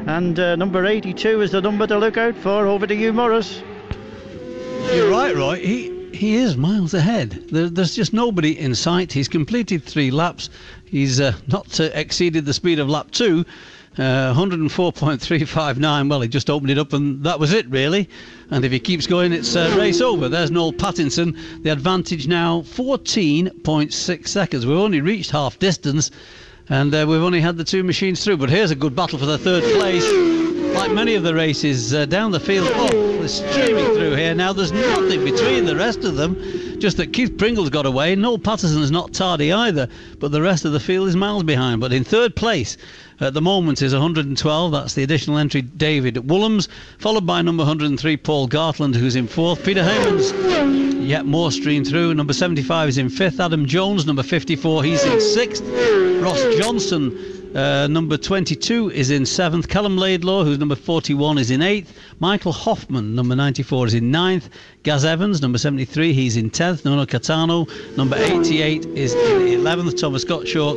and number 82 is the number to look out for. Over to you, Morris. You're right, Roy. He is miles ahead. There's just nobody in sight. He's completed 3 laps. He's not exceeded the speed of lap 2. 104.359. Well, he just opened it up and that was it, really. And if he keeps going, it's race over. There's Noel Pattinson. The advantage now 14.6 seconds. We've only reached half distance and we've only had the 2 machines through. But here's a good battle for the 3rd place. Like many of the races down the field, they're streaming through here. Now there's nothing between the rest of them, just that Keith Pringle's got away. Noel Patterson's not tardy either, but the rest of the field is miles behind. But in 3rd place at the moment is 112. That's the additional entry, David Woolams, followed by number 103, Paul Gartland, who's in 4th. Peter Heimans, yet more stream through. Number 75 is in 5th. Adam Jones, number 54, he's in 6th. Ross Johnson, number 22, is in 7th. Callum Laidlaw, who's number 41, is in 8th. Michael Hoffman, number 94, is in 9th. Gaz Evans, number 73, he's in 10th. Nono Catano, number 88, is in 11th. Thomas Gottschalk,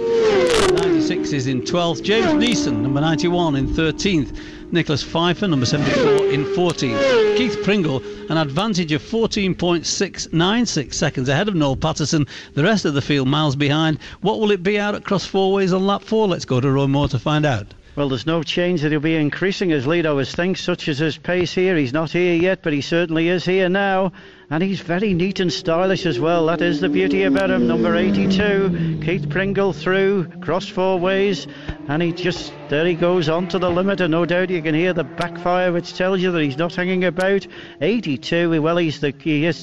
96, is in 12th. James Neeson, number 91, in 13th. Nicholas Pfeiffer, number 74, in 14th. Keith Pringle, an advantage of 14.696 seconds ahead of Noel Patterson. The rest of the field miles behind. What will it be out at Cross Four Ways on lap 4? Let's go to Roy Moore to find out. Well, there's no change that he'll be increasing his lead, I always think, such as his pace here. He's not here yet, but he certainly is here now. And he's very neat and stylish as well. That is the beauty about him. Number 82, Keith Pringle through, Cross Four Ways. And there he goes on to the limit. And no doubt you can hear the backfire, which tells you that he's not hanging about. 82, well, he is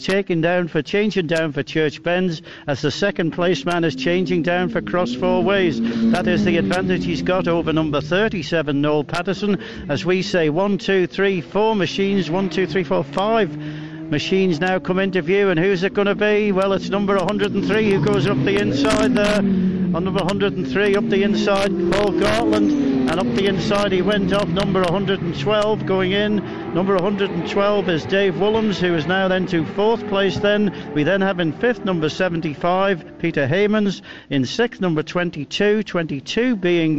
changing down for Church Bends, as the 2nd place man is changing down for Cross Four Ways. That is the advantage he's got over number 37, Noel Patterson. As we say, 1, 2, 3, 4 machines. 1, 2, 3, 4, 5 machines now come into view, and who's it going to be? Well, it's number 103 who goes up the inside there. On number 103 up the inside, Paul Gartland, and up the inside he went off number 112 going in. Number 112 is Dave Woolams, who is now then to 4th place. Then we then have in 5th number 75 Peter Heimans, in 6th number 22 being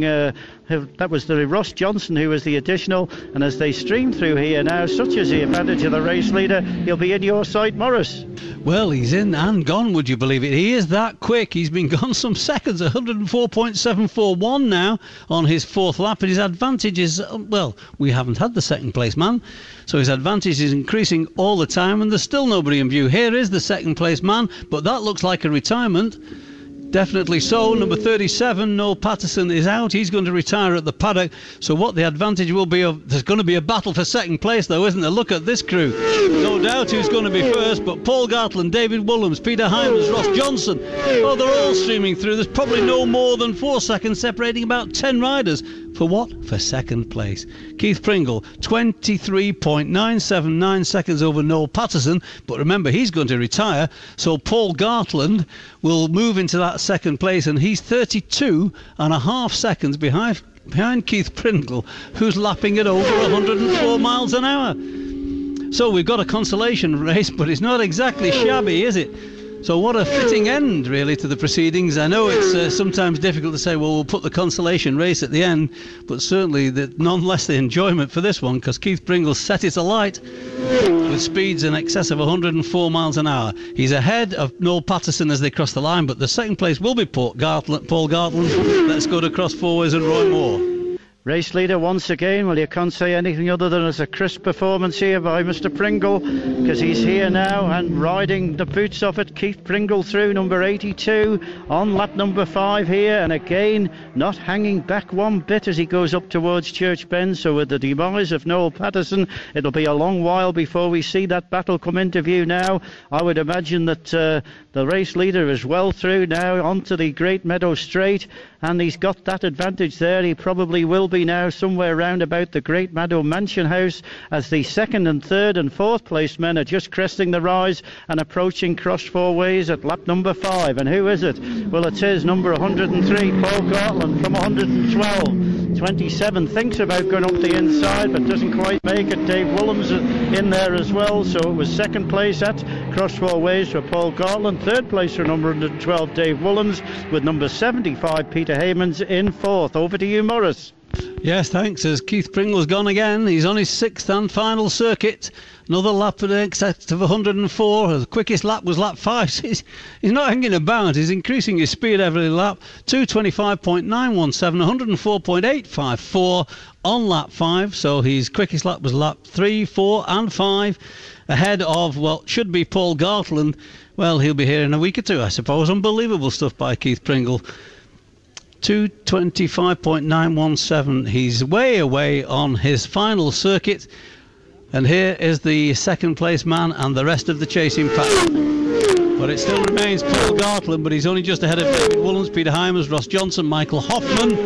that was the Ross Johnson, who was the additional. And as they stream through here now, such is the advantage of the race leader, he'll be in your sight, Morris. Well, he's in and gone, would you believe it? He is that quick. He's been gone some seconds. 104.741 now on his 4th lap, and his advantage is, well, we haven't had the 2nd place man, so his advantage is increasing all the time, and there's still nobody in view. Here is the 2nd place man, but that looks like a retirement. Definitely so. Number 37, Noel Patterson, is out. He's going to retire at the paddock. So what the advantage will be there's going to be a battle for 2nd place, though, isn't there? Look at this crew. No doubt who's going to be first, but Paul Gartland, David Woolams, Peter Heimans, Ross Johnson. Oh, they're all streaming through. There's probably no more than 4 seconds separating about 10 riders. For what? For 2nd place. Keith Pringle, 23.979 seconds over Noel Patterson. But remember, he's going to retire. So Paul Gartland will move into that 2nd place, and he's 32.5 seconds behind Keith Pringle, who's lapping at over 104 miles an hour. So we've got a consolation race, but it's not exactly shabby, is it? So what a fitting end, really, to the proceedings. I know it's sometimes difficult to say, well, we'll put the consolation race at the end, but certainly nonetheless the enjoyment for this one, because Keith Pringle set it alight with speeds in excess of 104 miles an hour. He's ahead of Noel Patterson as they cross the line, but the 2nd place will be Paul Gartland. Let's go to Cross Four Ways and Roy Moore. Race leader once again. Well, you can't say anything other than it's a crisp performance here by Mr. Pringle, because he's here now and riding the boots off it. Keith Pringle through, number 82 on lap number 5 here, and again not hanging back one bit as he goes up towards Church Bend. So with the demise of Noel Patterson, it'll be a long while before we see that battle come into view now. I would imagine that the race leader is well through now onto the Great Meadow Straight, and he's got that advantage there. He probably will be now somewhere round about the Great Meadow Mansion House, as the 2nd and 3rd and 4th place men are just cresting the rise and approaching Cross Four Ways at lap number 5. And who is it? Well, it is number 103, Paul Gartland, from 112. 27 thinks about going up the inside but doesn't quite make it. Dave Woolams in there as well, so it was 2nd place at Cross Four Ways for Paul Gartland, 3rd place for number 112 Dave Woolams, with number 75 Peter Heimans in 4th. Over to you, Morris. Yes, thanks. As Keith Pringle's gone again, he's on his 6th and final circuit. Another lap in excess of 104. The quickest lap was lap 5. He's not hanging about. He's increasing his speed every lap. 225.917, 104.854 on lap 5. So his quickest lap was lap 3, 4 and 5. Ahead of, well, should be Paul Gartland. Well, he'll be here in a week or two, I suppose. Unbelievable stuff by Keith Pringle. 225.917. He's way away on his final circuit. And here is the second place man and the rest of the chasing pack. But it still remains Paul Gartland, but he's only just ahead of David Woolams, Peter Heimans, Ross Johnson, Michael Hoffman.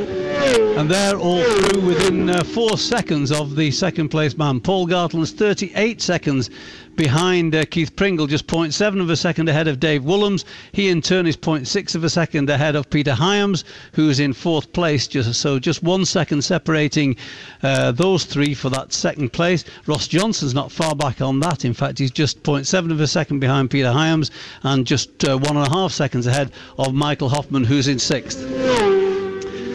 And they're all through within 4 seconds of the second place man. Paul Gartland's 38 seconds behind Keith Pringle, just 0.7 of a second ahead of Dave Woolams. He in turn is 0.6 of a second ahead of Peter Hyams, who's in 4th place, just 1 second separating those three for that second place. Ross Johnson's not far back on that. In fact, he's just 0.7 of a second behind Peter Hyams and just 1.5 seconds ahead of Michael Hoffman, who's in 6th.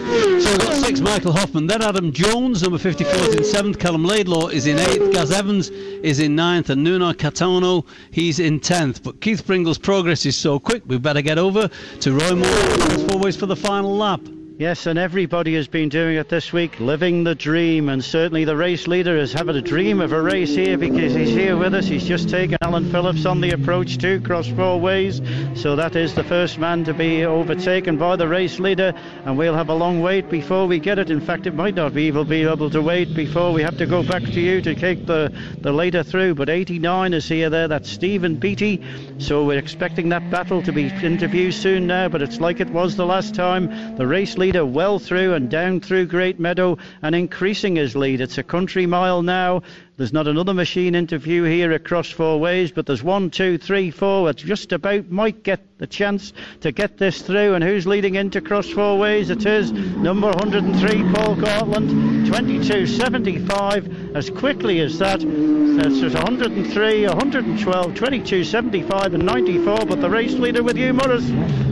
So we've got 6, Michael Hoffman, then Adam Jones, number 54, is in 7th, Callum Laidlaw is in 8th, Gaz Evans is in 9th, and Nuno Catano, he's in 10th. But Keith Pringle's progress is so quick, we better get over to Roy Moore, forwards for the final lap. Yes, and everybody has been doing it this week, living the dream, and certainly the race leader is having a dream of a race here because he's here with us. He's just taken Alan Phillips on the approach to cross 4 ways, so that is the first man to be overtaken by the race leader, and we'll have a long wait before we get it. In fact, it might not be able to wait before we have to go back to you to take the later through, but 89 is here there, that's Stephen Beattie, so we're expecting that battle to be interviewed soon now, but it's like it was the last time. The race leader well through and down through Great Meadow and increasing his lead. It's a country mile now. There's not another machine interview here across 4 ways, but there's 1, 2, 3, 4 that just about might get the chance to get this through. And who's leading into cross 4 ways? It is number 103, Paul Gartland, 22.75. As quickly as that, that's just 103, 112, 22.75 and 94. But the race leader with you, Morris.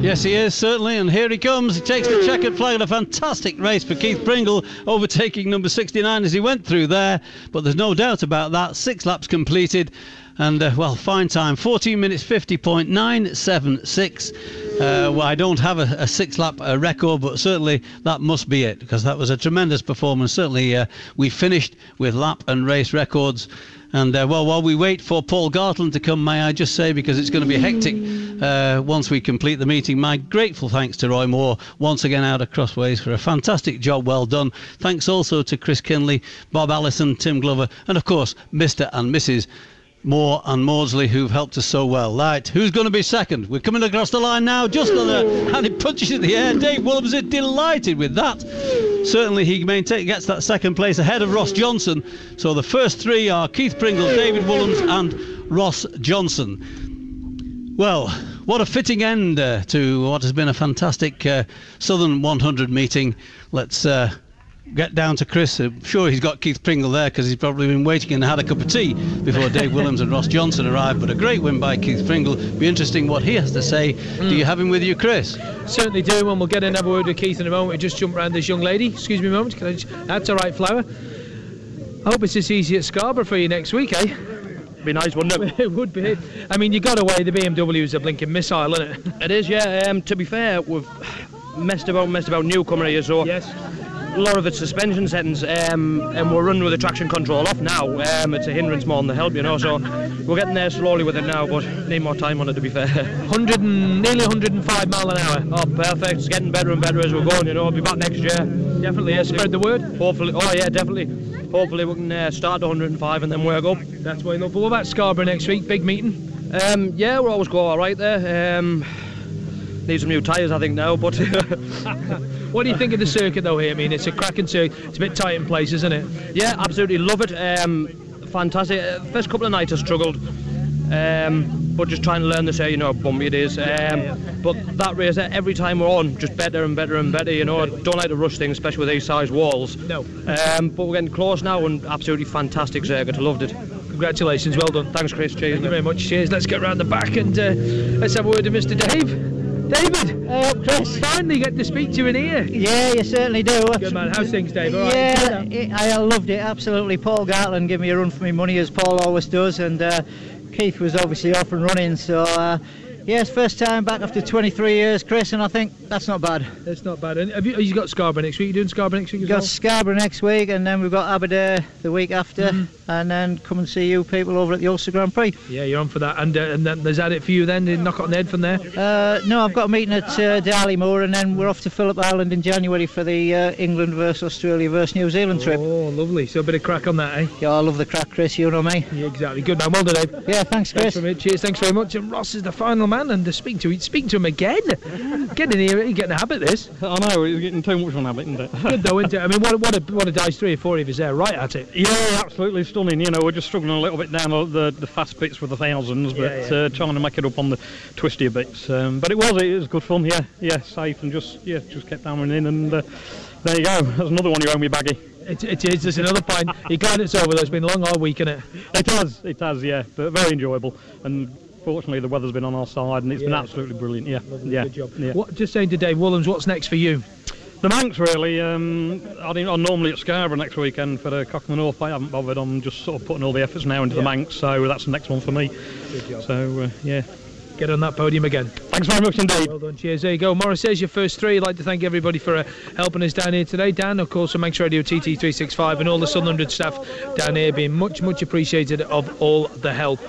Yes, he is, certainly, and here he comes. He takes the checkered flag, and a fantastic race for Keith Pringle, overtaking number 69 as he went through there. But there's no doubt about that. 6 laps completed, and well, fine time, 14 minutes 50.976. Well, I don't have a 6-lap record, but certainly that must be it, because that was a tremendous performance. Certainly we finished with lap and race records. And well, while we wait for Paul Gartland to come, may I just say, because it's going to be hectic once we complete the meeting, my grateful thanks to Roy Moore once again out of Crossways for a fantastic job well done. Thanks also to Chris Kinley, Bob Allison, Tim Glover, and of course Mr. and Mrs. Moore and Maudsley, who've helped us so well. Right, who's going to be second? We're coming across the line now, just on the, and it punches in the air. Dave Woolams is delighted with that. Certainly he gets that second place ahead of Ross Johnson. So the first 3 are Keith Pringle, David Woolams and Ross Johnson. Well, what a fitting end to what has been a fantastic Southern 100 meeting. Let's get down to Chris. I'm sure he's got Keith Pringle there because he's probably been waiting and had a cup of tea before Dave Woolams and Ross Johnson arrived. But a great win by Keith Pringle. Be interesting what he has to say. Do you have him with you, Chris? Certainly do, and we'll get another word with Keith in a moment. We just jump around this young lady. Excuse me a moment. That's all right, Flower. I hope it's this easy at Scarborough for you next week, eh? Be nice, wouldn't it? It would be. I mean, you got away. The BMW is a blinking missile, isn't it? It is, yeah. To be fair, we've messed about newcomer here, so yes. A lot of it's suspension settings, and we're running with the traction control off now. It's a hindrance more than the help, you know, so we're getting there slowly with it now, but need more time on it, to be fair. Nearly 105 mile an hour. Oh, perfect. It's getting better and better as we're going, you know. I'll be back next year. Definitely, yeah. Spread the word. Hopefully, oh yeah, definitely. Hopefully we can start at 105 and then work up. That's what I love. But what about Scarborough next week? Big meeting? Yeah, we'll always go all right there. Need some new tyres, I think, now, but... What do you think of the circuit, though, here? I mean, it's a cracking circuit. It's a bit tight in places, isn't it? Yeah, absolutely love it. Fantastic. First couple of nights I struggled, but just trying to learn this, you know, how bumpy it is. But that race, every time we're on, just better and better and better, you know. I don't like to rush things, especially with these size walls. No. But we're getting close now, and absolutely fantastic circuit. I loved it. Congratulations, well done. Thanks, Chris. Cheers. Thank you very much. Cheers. Let's get round the back and let's have a word with Mr. Dave. David! Hey up, Chris. Finally get to speak to you in here. Yeah, you certainly do. Good man, how's things, Dave? All right? Yeah, I loved it, absolutely. Paul Gartland gave me a run for my money, as Paul always does, and Keith was obviously off and running, so yes, first time back after 23 years, Chris, and I think that's not bad. That's not bad. And have you got Scarborough next week? You doing Scarborough next week as We've got well? Scarborough next week, and then we've got Aberdeen the week after, and then come and see you people over at the Ulster Grand Prix. Yeah, you're on for that. And then is that it for you then? Did you knock it on the head from there? No, I've got a meeting at Darleymoor, and then we're off to Phillip Island in January for the England versus Australia versus New Zealand trip. Oh, lovely. So a bit of crack on that, eh? Yeah, I love the crack, Chris, you know me. Yeah, exactly. Good man. Well done, Dave. Yeah, thanks, Chris. Cheers, thanks very much. And Ross is the final man, and speaking to him again. Getting here, he's getting a habit of this. I know, it's getting too much of a habit, isn't it? Good though, isn't it? I mean, what a dice 3 or 4 of his there, right at it. Yeah, absolutely stunning. You know, we're just struggling a little bit down the fast bits with the thousands, but trying to make it up on the twistier bits. But it was good fun. Yeah, safe, and just kept hammering in, and there you go. That's another one you owe me, Baggy. It is. There's another point. You're glad it's over though. It's been a long hard week, isn't it? It has, yeah, but very enjoyable. And fortunately, the weather's been on our side, and it's been absolutely brilliant. Yeah, good job. Yeah. Just saying to Dave Woolams, what's next for you? The Manx, really. I'm normally at Scarborough next weekend for the Cockman North. I haven't bothered. I'm just sort of putting all the efforts now into the Manx, so that's the next one for me. Good job. So, yeah. Get on that podium again. Thanks very much indeed. Well done, cheers. There you go. Morris says your first 3. I'd like to thank everybody for helping us down here today. Dan, of course, from Manx Radio TT365, and all the Sunderland staff down here being much appreciated of all the help.